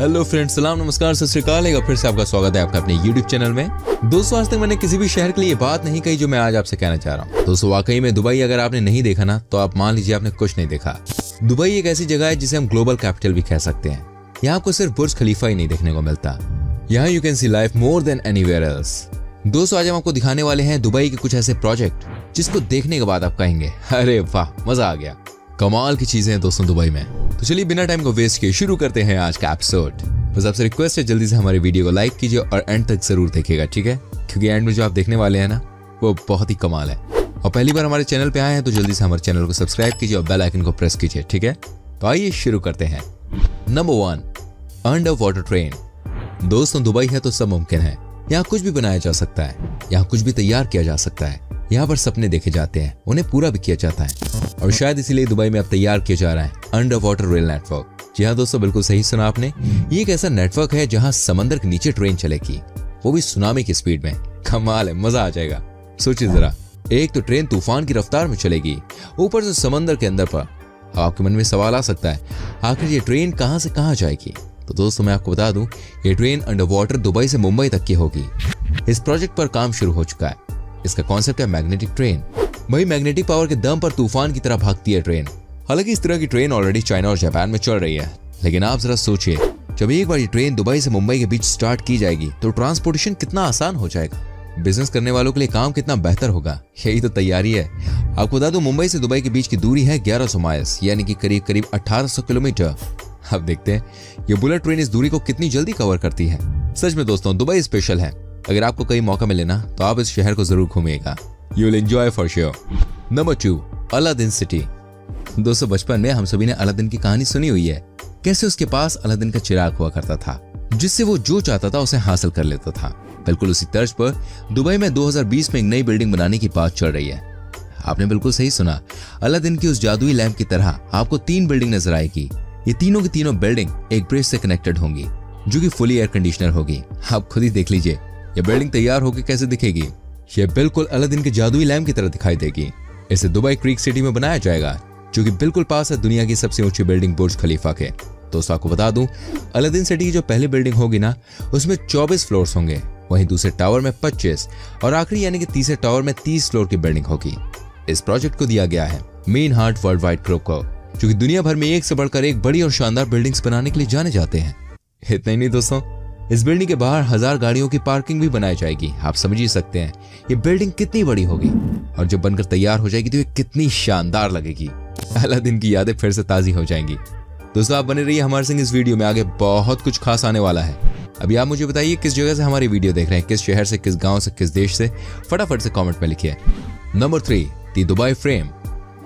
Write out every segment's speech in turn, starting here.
Hello friends, सलाम नमस्कार सत श्री अकाल। एक बार फिर से आपका स्वागत है आपका अपने YouTube चैनल में। दोस्तों, आज तक मैंने किसी भी शहर के लिए बात नहीं कही जो मैं आज आपसे कहना चाह रहा हूँ। दोस्तों, वाकई में दुबई अगर आपने नहीं देखा ना, तो आप मान लीजिए आपने कुछ नहीं देखा। दुबई एक ऐसी जगह है जिसे हम ग्लोबल कैपिटल भी कह सकते हैं। यहाँ आपको सिर्फ बुर्ज खलीफा ही नहीं देखने को मिलता, यहाँ you can see life more than anywhere else. दोस्तों, आज हम आपको दिखाने वाले हैं दुबई के कुछ ऐसे प्रोजेक्ट जिसको देखने के बाद आप कहेंगे अरे वाह, मजा आ गया। कमाल की चीजें हैं दोस्तों दुबई में। तो चलिए बिना टाइम को वेस्ट किए शुरू करते हैं आज का एपिसोड। बस आपसे रिक्वेस्ट है, जल्दी से हमारे वीडियो को लाइक कीजिए और एंड तक जरूर देखिएगा, ठीक है? क्योंकि एंड में जो आप देखने वाले हैं ना, वो बहुत ही कमाल है। और पहली बार हमारे चैनल पे आए हैं तो जल्दी से हमारे चैनल को सब्सक्राइब कीजिए और बेल आइकन को प्रेस कीजिए, ठीक है? तो आइए शुरू करते हैं। Number 1, under water train. दोस्तों, दुबई है तो सब मुमकिन है। यहाँ कुछ भी बनाया जा सकता है, यहाँ कुछ भी तैयार किया जा सकता है। यहाँ पर सपने देखे जाते हैं, उन्हें पूरा भी किया जाता है। और शायद इसीलिए दुबई में अब तैयार किया जा रहा है अंडर वाटर रेल नेटवर्क। जी हाँ दोस्तों, बिल्कुल सही सुना आपने। ये एक ऐसा नेटवर्क है जहाँ समंदर के नीचे ट्रेन चलेगी, वो भी सुनामी की स्पीड में। कमाल है, मजा आ जाएगा। सोचिए जरा, एक तो ट्रेन तूफान की रफ्तार में चलेगी, ऊपर से समंदर के अंदर पर। आपके मन में सवाल आ सकता है, आखिर ये ट्रेन कहाँ से कहाँ जाएगी? तो दोस्तों, मैं आपको बता दूं, ये ट्रेन अंडर वाटर दुबई से मुंबई तक की होगी। इस प्रोजेक्ट पर काम शुरू हो चुका है। इसका कॉन्सेप्ट है मैग्नेटिक ट्रेन। वही मैग्नेटिक पावर के दम पर तूफान की तरह भागती है ट्रेन। हालांकि इस तरह की ट्रेन ऑलरेडी चाइना और जापान में चल रही है, लेकिन आप जरा सोचिए, जब एक बार ये ट्रेन दुबई से मुंबई के बीच स्टार्ट की जाएगी तो ट्रांसपोर्टेशन कितना आसान हो जाएगा। बिजनेस करने वालों के लिए काम कितना बेहतर होगा। यही तो तैयारी है। आपको बता दूं, मुंबई से दुबई के बीच की दूरी है 1100 माइल्स, यानी कि करीब करीब 1800 किलोमीटर। अब देखते हैं ये बुलेट ट्रेन इस दूरी को कितनी जल्दी कवर करती है। सच में दोस्तों, दुबई स्पेशल है। अगर आपको कहीं मौका मिले ना, तो आप इस शहर को जरूर घूमिएगा। You will enjoy for sure. Number 2, Aladdin city. दोस्तों, बचपन में हम सभी ने अलादीन की कहानी सुनी हुई है। कैसे उसके पास अलादीन का चिराग हुआ करता था, जिससे वो जो चाहता था उसे हासिल कर लेता था। बिल्कुल उसी तर्ज पर दुबई में 2020 में एक नई बिल्डिंग बनाने की बात चल रही है। आपने बिल्कुल सही सुना। अलादीन की उस जादुई लैंप की तरह आपको 3 बिल्डिंग नजर आएगी। ये तीनों की तीनों बिल्डिंग एक ब्रिज से कनेक्टेड होंगी, जो कि फुली एयर कंडीशनर होगी। आप खुद ही देख लीजिए ये बिल्डिंग तैयार होकर कैसे दिखेगी। ये बिल्कुल अलादीन के जादुई लैंप की तरह दिखाई देगी। इसे दुबई क्रीक सिटी में बनाया जाएगा, जो कि बिल्कुल पास है दुनिया की सबसे ऊंची बिल्डिंग बुर्ज खलीफा के। दोस्तों, आपको बता दूं, अलादीन सिटी की जो पहली बिल्डिंग होगी ना, उसमें 24 फ्लोर्स होंगे। वहीं दूसरे टावर में 25 और आखिरी यानी कि तीसरे टावर में 30 फ्लोर की बिल्डिंग होगी। इस प्रोजेक्ट को दिया गया है main heart world wide group को, जो कि दुनिया भर में एक से बढ़कर एक बड़ी और शानदार बिल्डिंग्स बनाने के लिए जाने जाते हैं। इतना ही नहीं दोस्तों, इस बिल्डिंग के बाहर 1000 गाड़ियों की पार्किंग भी बनाई जाएगी। आप समझ ही सकते हैं ये बिल्डिंग कितनी बड़ी होगी, और जब बनकर तैयार हो जाएगी तो ये कितनी शानदार लगेगी। अलादीन की यादें फिर से ताजी हो जाएंगी। दोस्तों, आप बने रहिए हमारे संग इस वीडियो में, आगे बहुत कुछ खास आने वाला है। अभी आप मुझे बताइए किस जगह से हमारी वीडियो देख रहे हैं, किस शहर से, किस गांव से, किस देश से, फटाफट से कमेंट में लिखिए। Number 3, the Dubai frame.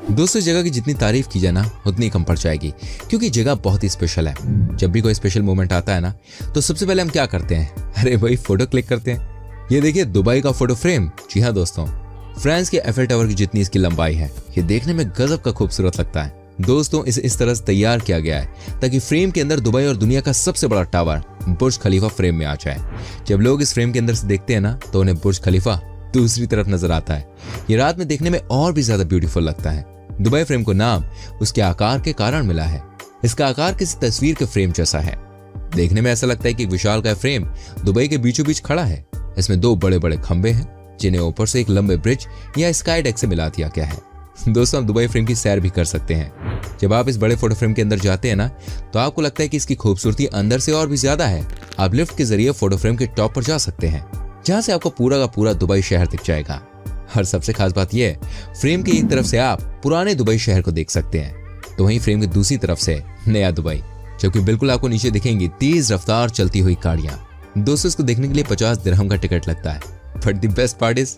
दोस्तों, इस जगह की जितनी तारीफ की जाए ना, उतनी कम पड़ जाएगी, क्योंकि जगह बहुत ही स्पेशल है। जब भी कोई स्पेशल मोमेंट आता है ना, तो सबसे पहले हम क्या करते हैं? अरे भाई, फोटो क्लिक करते हैं। ये देखिए दुबई का फोटो फ्रेम। जी हाँ दोस्तों, फ्रांस के एफेल टावर की जितनी इसकी लंबाई है, ये देखने में गजब का खूबसूरत लगता है। दोस्तों, इसे इस तरह से तैयार किया गया है ताकि फ्रेम के अंदर दुबई और दुनिया का सबसे बड़ा टावर बुर्ज खलीफा फ्रेम में आ जाए। जब लोग इस फ्रेम के अंदर से देखते हैं ना, तो उन्हें बुर्ज खलीफा दूसरी तरफ नजर आता है। ये रात में देखने में और भी ज्यादा ब्यूटीफुल लगता है। दुबई फ्रेम को नाम उसके आकार के कारण मिला है। इसका आकार किसी तस्वीर के फ्रेम जैसा है। देखने में ऐसा लगता है कि एक विशालकाय फ्रेम दुबई के बीचों बीच खड़ा है। इसमें 2 बड़े बड़े खंबे हैं, जिन्हें ऊपर से एक लंबे ब्रिज या स्काई डेक से मिला दिया गया है। दोस्तों, आप दुबई फ्रेम की सैर भी कर सकते हैं। जब आप इस बड़े फोटो फ्रेम के अंदर जाते हैं ना, तो आपको लगता है कि इसकी खूबसूरती अंदर से और भी ज्यादा है। आप लिफ्ट के जरिए फोटो फ्रेम के टॉप पर जा सकते हैं, जहां से आपको पूरा का पूरा दुबई शहर दिख जाएगा। और सबसे खास बात यह है, फ्रेम की एक तरफ से आप पुराने दुबई शहर को देख सकते हैं, तो वहीं फ्रेम की दूसरी तरफ से नया दुबई, जबकि बिल्कुल आपको नीचे दिखेंगी तेज रफ्तार चलती हुई गाड़ियां। दोस्तों, इसको देखने के लिए 50 दिरहम का टिकट लगता है। But the best part is,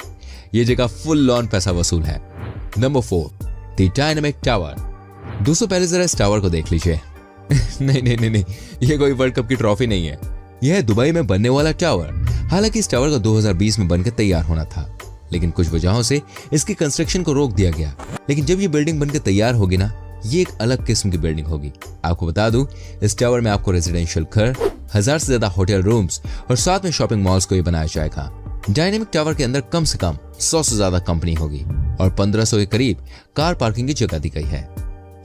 ये जगह फुल ऑन पैसा वसूल है। Number 4, the dynamic tower. दोस्तों, पहले जरा इस टावर को देख लीजिए। नहीं, ये कोई वर्ल्ड कप की ट्रॉफी नहीं है। यह है दुबई में बनने वाला टावर। हालांकि इस टावर का 2020 में बनकर तैयार होना था, लेकिन कुछ वजहों से इसकी कंस्ट्रक्शन को रोक दिया गया। लेकिन जब ये बिल्डिंग बनकर तैयार होगी ना, ये एक अलग किस्म की बिल्डिंग होगी। आपको बता दूं, इस टावर में आपको रेजिडेंशियल घर, 1000 से ज्यादा होटल रूम्स और साथ में शॉपिंग मॉल्स को ये बनाया जाएगा। डायनेमिक टावर के अंदर कम से कम 100 से ज्यादा कंपनी होगी और 1500 के करीब कार पार्किंग की जगह दी गई है।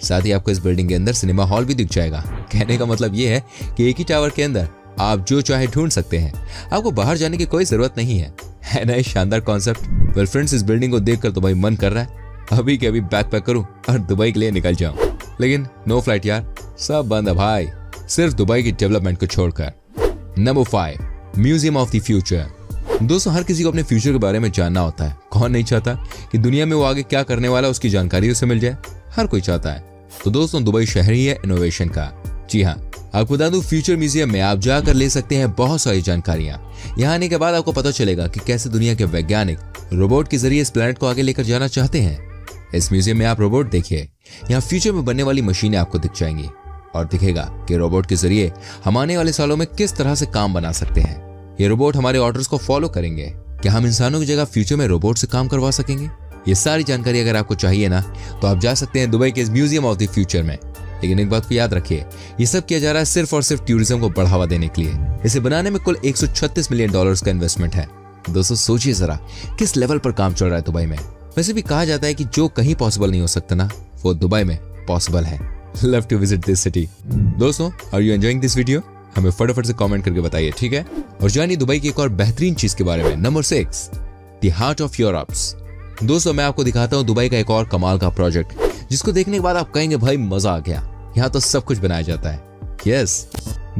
साथ ही आपको इस बिल्डिंग के अंदर सिनेमा हॉल भी दिख जाएगा। कहने का मतलब ये है कि एक ही टावर के अंदर आप जो चाहे ढूंढ सकते हैं, आपको बाहर जाने की कोई जरूरत नहीं है ना ये शानदार कॉन्सेप्ट। वेल फ्रेंड्स, इस बिल्डिंग को देखकर तो भाई मन कर रहा है अभी के अभी बैग पैक करूं और दुबई के लिए निकल जाऊं, लेकिन नो फ्लाइट यार, सब बंद है भाई, सिर्फ दुबई की डेवलपमेंट को छोड़कर। Number 5, museum of the future. दोस्तों, हर किसी को अपने फ्यूचर के बारे में जानना होता है। कौन नहीं चाहता कि दुनिया में वो आगे क्या करने वाला है उसकी जानकारी उसे मिल जाए, हर कोई चाहता है। तो दोस्तों, दुबई शहर ही है इनोवेशन का। जी हाँ, आपको बता दूं, फ्यूचर म्यूजियम में आप जाकर ले सकते हैं बहुत सारी जानकारियां। यहाँ आने के बाद आपको पता चलेगा कि कैसे दुनिया के वैज्ञानिक रोबोट के जरिए इस प्लेनेट को आगे लेकर जाना चाहते हैं। इस म्यूजियम में आप रोबोट देखिए, यहाँ फ्यूचर में बनने वाली मशीनें आपको दिख जाएंगी और दिखेगा कि रोबोट के जरिए हम आने वाले सालों में किस तरह से काम बना सकते हैं। ये रोबोट हमारे ऑर्डर्स को फॉलो करेंगे। क्या हम इंसानों की जगह फ्यूचर में रोबोट से काम करवा सकेंगे? ये सारी जानकारी अगर आपको चाहिए ना, तो आप जा सकते हैं दुबई के इस म्यूजियम ऑफ द फ्यूचर में। लेकिन एक बात को याद रखिए, ये सब किया जा रहा है सिर्फ और सिर्फ टूरिज्म को बढ़ावा देने के लिए। इसे बनाने में कुल 136 मिलियन डॉलर्स का इन्वेस्टमेंट है। दोस्तों, सोचिए जरा किस लेवल पर काम चल रहा है दुबई में। वैसे भी कहा जाता है कि जो कहीं पॉसिबल नहीं हो सकता ना, वो दुबई में पॉसिबल है। Love to visit this city. दोस्तों, are you enjoying this video? हमें फटाफट से कमेंट करके बताइए, ठीक है? और जानिए दुबई की एक और बेहतरीन चीज के बारे में। Number 6, the heart of Europe's. दोस्तों, मैं आपको दिखाता हूँ दुबई का एक और कमाल का प्रोजेक्ट, जिसको देखने के बाद आप कहेंगे भाई मजा आ गया, यहाँ तो सब कुछ बनाया जाता है। Yes,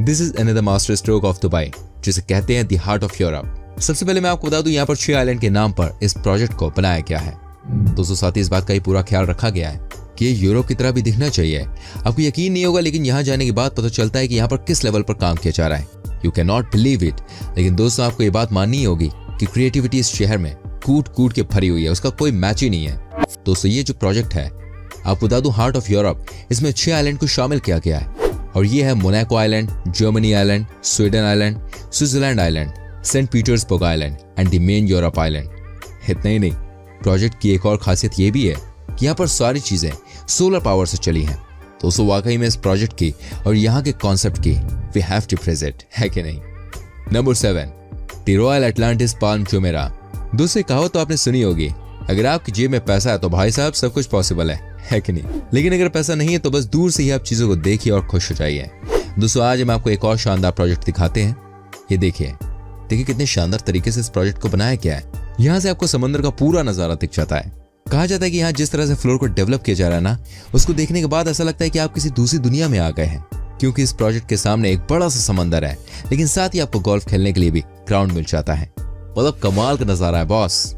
this is another master stroke of Dubai, जिसे कहते हैं द हार्ट ऑफ यूरोप। सबसे पहले मैं आपको बता दूं, यहाँ पर 6 आइलैंड के नाम पर इस प्रोजेक्ट को बनाया गया है। दोस्तों, साथ ही इस बात का ही पूरा ख्याल रखा गया है कि ये यूरोप की तरह भी दिखना चाहिए। आपको यकीन नहीं होगा, लेकिन यहाँ जाने के बाद पता चलता है कि यहाँ पर किस लेवल पर काम किया जा रहा है। You can not believe it. लेकिन दोस्तों, आपको ये बात माननी होगी कि क्रिएटिविटी इस शहर में कूट कूट के भरी हुई है, उसका कोई मैच ही नहीं है। दोस्तों, ये जो प्रोजेक्ट है, आपको बता दूं, हार्ट ऑफ यूरोप, इसमें 6 आइलैंड को शामिल किया गया है। और ये है Monaco island, Germany island, Sweden island, Switzerland island, Saint Petersburg island and the main Europe island. इतना ही नहीं, प्रोजेक्ट की एक और खासियत ये भी है कि यहाँ पर सारी चीजें सोलर पावर से चली हैं। दोस्तों, वाकई में इस प्रोजेक्ट की और यहाँ के कॉन्सेप्ट की we have to praise it, है कि नहीं? Number 7, the royal Atlantis palm Jumeirah. दूसरी कहावत तो आपने सुनी होगी, अगर आपकी जेब में पैसा है तो भाई साहब सब कुछ पॉसिबल है कि नहीं? लेकिन अगर पैसा नहीं है तो बस दूर से ही आप चीजों को देखिए और खुश हो जाइए। दोस्तों, आज हम आपको एक और शानदार प्रोजेक्ट दिखाते हैं। ये देखिए कितने शानदार तरीके से इस प्रोजेक्ट को बनाया गया है। यहाँ से आपको समंदर का पूरा नजारा दिख जाता है। कहा जाता है कि यहाँ जिस तरह से फ्लोर को डेवलप किया जा रहा है ना, उसको देखने के बाद ऐसा लगता है कि आप किसी दूसरी दुनिया में आ गए हैं, क्योंकि इस प्रोजेक्ट के सामने एक बड़ा सा समंदर है, लेकिन साथ ही आपको गोल्फ खेलने के लिए भी ग्राउंड मिल जाता है। मतलब कमाल का नजारा है बॉस।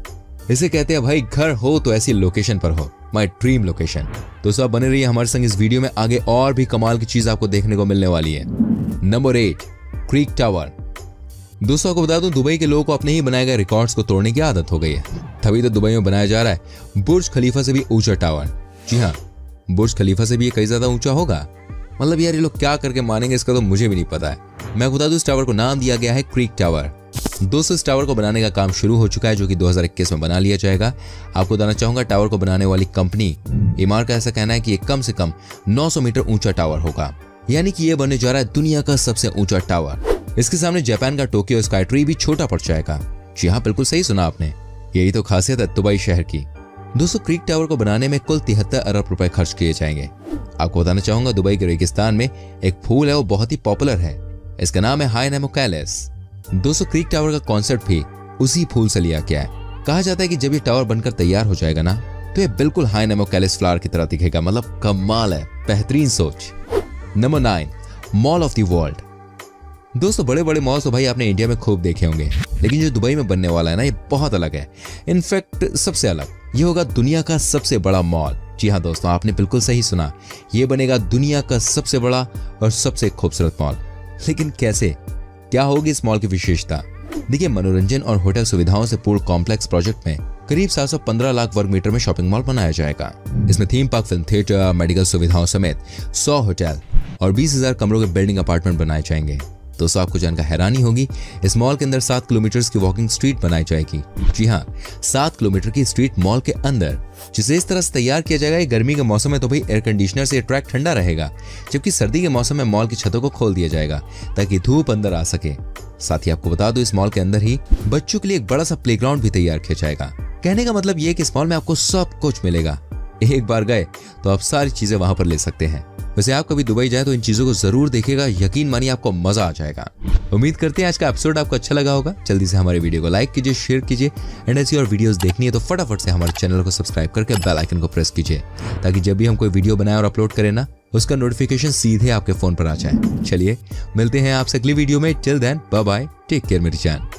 इसे कहते हैं भाई, घर हो तो ऐसी लोकेशन पर हो, माय ड्रीम लोकेशन। दोस्तों, आप बने रहिए हमारे संग इस वीडियो में, आगे और भी कमाल की चीज आपको देखने को मिलने वाली है। Number 8, creek tower. दोस्तों, आपको बता दूं, दुबई के लोगों को अपने ही बनाए गए रिकॉर्ड्स को तोड़ने की आदत हो गई है। तभी तो दुबई में बनाया जा रहा है बुर्ज खलीफा से भी ऊंचा टावर। जी हाँ, बुर्ज खलीफा से भी ये कई ज्यादा ऊंचा होगा। मतलब यार, ये लोग क्या करके मानेंगे इसका तो मुझे भी नहीं पता है। मैं बता दूं, इस टावर को नाम दिया गया है क्रीक टावर। दोस्तों, इस टावर को बनाने का काम शुरू हो चुका है, जो कि 2021 में बना लिया जाएगा। आपको बताना चाहूंगा, टावर को बनाने वाली कंपनी इमार का ऐसा कहना है कि ये कम से कम 900 मीटर ऊंचा टावर होगा, यानी कि ये बनने जा रहा है दुनिया का सबसे ऊंचा टावर। इसके सामने जापान का टोक्यो स्काई ट्री भी छोटा पड़ जाएगा। जी हाँ, बिल्कुल सही सुना आपने, यही तो खासियत है दुबई शहर की। दोस्तों, क्रीक टावर को बनाने में कुल 73 अरब रुपए खर्च किए जाएंगे। आपको बताना चाहूंगा, दुबई के रेगिस्तान में एक फूल है, वो बहुत ही पॉपुलर है। इसका नाम है हाइनेमोकैलिस। दोस्तों, क्रीक टावर का कॉन्सेप्ट भी उसी फूल से लिया गया है। कहा जाता है कि जब ये टावर बनकर तैयार हो जाएगा ना, तो ये बिल्कुल हाइनेमोकैलिस फ्लावर की तरह दिखेगा। मतलब कमाल है, बेहतरीन सोच। Number 9, mall of the world. दोस्तों, बड़े बड़े मॉल्स तो भाई आपने इंडिया में खूब देखे होंगे, लेकिन जो दुबई में बनने वाला है ना, ये बहुत अलग है। इनफैक्ट सबसे अलग। ये होगा दुनिया का सबसे बड़ा मॉल। जी हाँ दोस्तों, आपने बिल्कुल सही सुना, ये बनेगा दुनिया का सबसे बड़ा और सबसे खूबसूरत मॉल। लेकिन कैसे, क्या होगी इस मॉल की विशेषता? देखिए, मनोरंजन और होटल सुविधाओं से पूर्ण कॉम्प्लेक्स प्रोजेक्ट में करीब 715 लाख वर्ग मीटर में शॉपिंग मॉल बनाया जाएगा। इसमें theme park, film theatre, medical सुविधाओं समेत 100 होटल और 20,000 कमरों के बिल्डिंग अपार्टमेंट बनाए जाएंगे। दोस्तों, आपको जानकर हैरानी होगी, इस मॉल के अंदर 7 किलोमीटर की वॉकिंग स्ट्रीट बनाई जाएगी। जी हाँ, 7 किलोमीटर की स्ट्रीट मॉल के अंदर, जिसे इस तरह से तैयार किया जाएगा। गर्मी के मौसम में तो भाई एयर कंडीशनर से ट्रैक ठंडा रहेगा, जबकि सर्दी के मौसम में मॉल की छतों को खोल दिया जाएगा ताकि धूप अंदर आ सके। साथ ही आपको बता दो, इस मॉल के अंदर ही बच्चों के लिए एक बड़ा सा प्लेग्राउंड भी तैयार किया जाएगा। कहने का मतलब ये है कि इस मॉल में आपको सब कुछ मिलेगा। एक बार गए तो आप सारी चीजें वहां पर ले सकते हैं। वैसे आप कभी दुबई जाए तो इन चीजों को जरूर देखिएगा, यकीन मानिए आपको मजा आ जाएगा। उम्मीद करते हैं आज का एपिसोड आपको अच्छा लगा होगा। जल्दी से हमारे वीडियो को लाइक कीजिए, शेयर कीजिए एंड ऐसी और वीडियोस देखनी है तो फटाफट से हमारे चैनल को सब्सक्राइब करके बेल आइकन को प्रेस कीजिए, ताकि जब भी हम कोई वीडियो बनाए और अपलोड करें ना, उसका नोटिफिकेशन सीधे आपके फोन पर आ जाए। चलिए मिलते हैं आपसे अगली वीडियो में। Till then bye bye, take care मेरी जान।